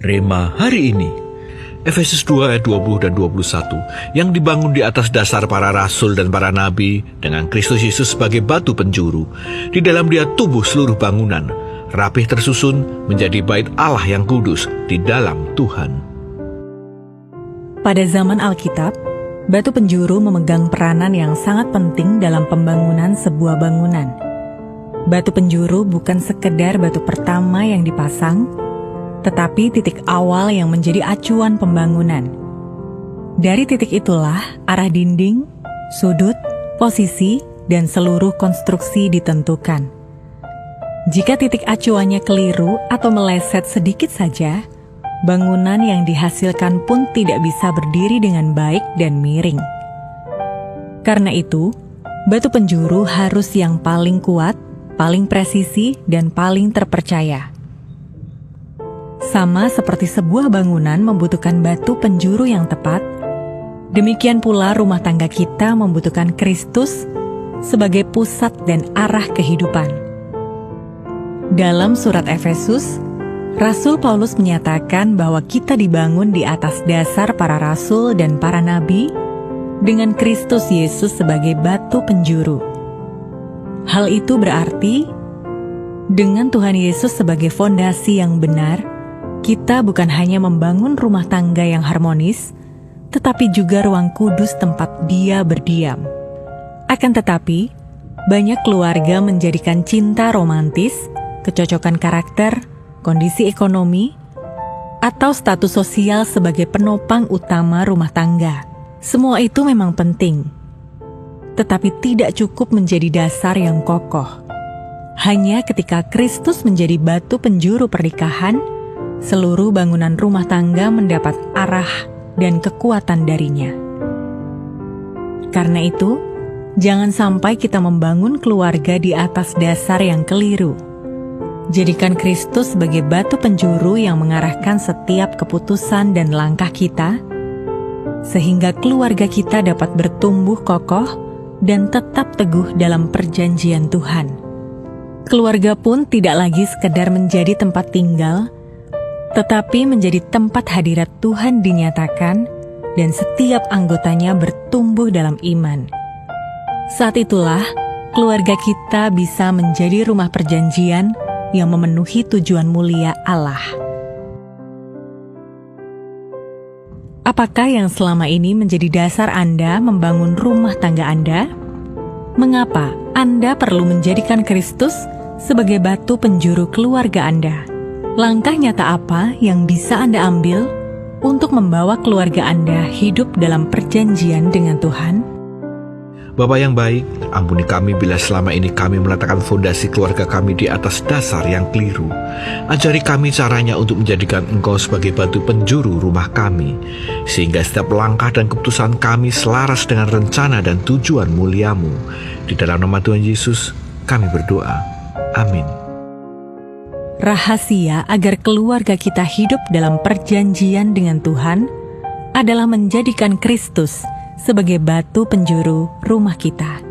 Rema hari ini, Efesus 2 ayat 20 dan 21, yang dibangun di atas dasar para rasul dan para nabi dengan Kristus Yesus sebagai batu penjuru. Di dalam Dia tubuh seluruh bangunan, rapih tersusun menjadi bait Allah yang kudus di dalam Tuhan. Pada zaman Alkitab, batu penjuru memegang peranan yang sangat penting dalam pembangunan sebuah bangunan. Batu penjuru bukan sekedar batu pertama yang dipasang, tetapi titik awal yang menjadi acuan pembangunan. Dari titik itulah arah dinding, sudut, posisi, dan seluruh konstruksi ditentukan. Jika titik acuannya keliru atau meleset sedikit saja, bangunan yang dihasilkan pun tidak bisa berdiri dengan baik dan miring. Karena itu, batu penjuru harus yang paling kuat, paling presisi, dan paling terpercaya. Sama seperti sebuah bangunan membutuhkan batu penjuru yang tepat, demikian pula rumah tangga kita membutuhkan Kristus sebagai pusat dan arah kehidupan. Dalam surat Efesus, Rasul Paulus menyatakan bahwa kita dibangun di atas dasar para rasul dan para nabi dengan Kristus Yesus sebagai batu penjuru. Hal itu berarti, dengan Tuhan Yesus sebagai fondasi yang benar, kita bukan hanya membangun rumah tangga yang harmonis, tetapi juga ruang kudus tempat Dia berdiam. Akan tetapi, banyak keluarga menjadikan cinta romantis, kecocokan karakter, kondisi ekonomi, atau status sosial sebagai penopang utama rumah tangga. Semua itu memang penting, tetapi tidak cukup menjadi dasar yang kokoh. Hanya ketika Kristus menjadi batu penjuru pernikahan, seluruh bangunan rumah tangga mendapat arah dan kekuatan darinya. Karena itu, jangan sampai kita membangun keluarga di atas dasar yang keliru. Jadikan Kristus sebagai batu penjuru yang mengarahkan setiap keputusan dan langkah kita, sehingga keluarga kita dapat bertumbuh kokoh dan tetap teguh dalam perjanjian Tuhan. Keluarga pun tidak lagi sekedar menjadi tempat tinggal, tetapi menjadi tempat hadirat Tuhan dinyatakan dan setiap anggotanya bertumbuh dalam iman. Saat itulah, keluarga kita bisa menjadi rumah perjanjian yang memenuhi tujuan mulia Allah. Apakah yang selama ini menjadi dasar Anda membangun rumah tangga Anda? Mengapa Anda perlu menjadikan Kristus sebagai batu penjuru keluarga Anda? Langkah nyata apa yang bisa Anda ambil untuk membawa keluarga Anda hidup dalam perjanjian dengan Tuhan? Bapa yang baik, ampuni kami bila selama ini kami meletakkan fondasi keluarga kami di atas dasar yang keliru. Ajari kami caranya untuk menjadikan Engkau sebagai batu penjuru rumah kami, sehingga setiap langkah dan keputusan kami selaras dengan rencana dan tujuan mulia-Mu. Di dalam nama Tuhan Yesus, kami berdoa. Amin. Rahasia agar keluarga kita hidup dalam perjanjian dengan Tuhan adalah menjadikan Kristus sebagai batu penjuru rumah kita.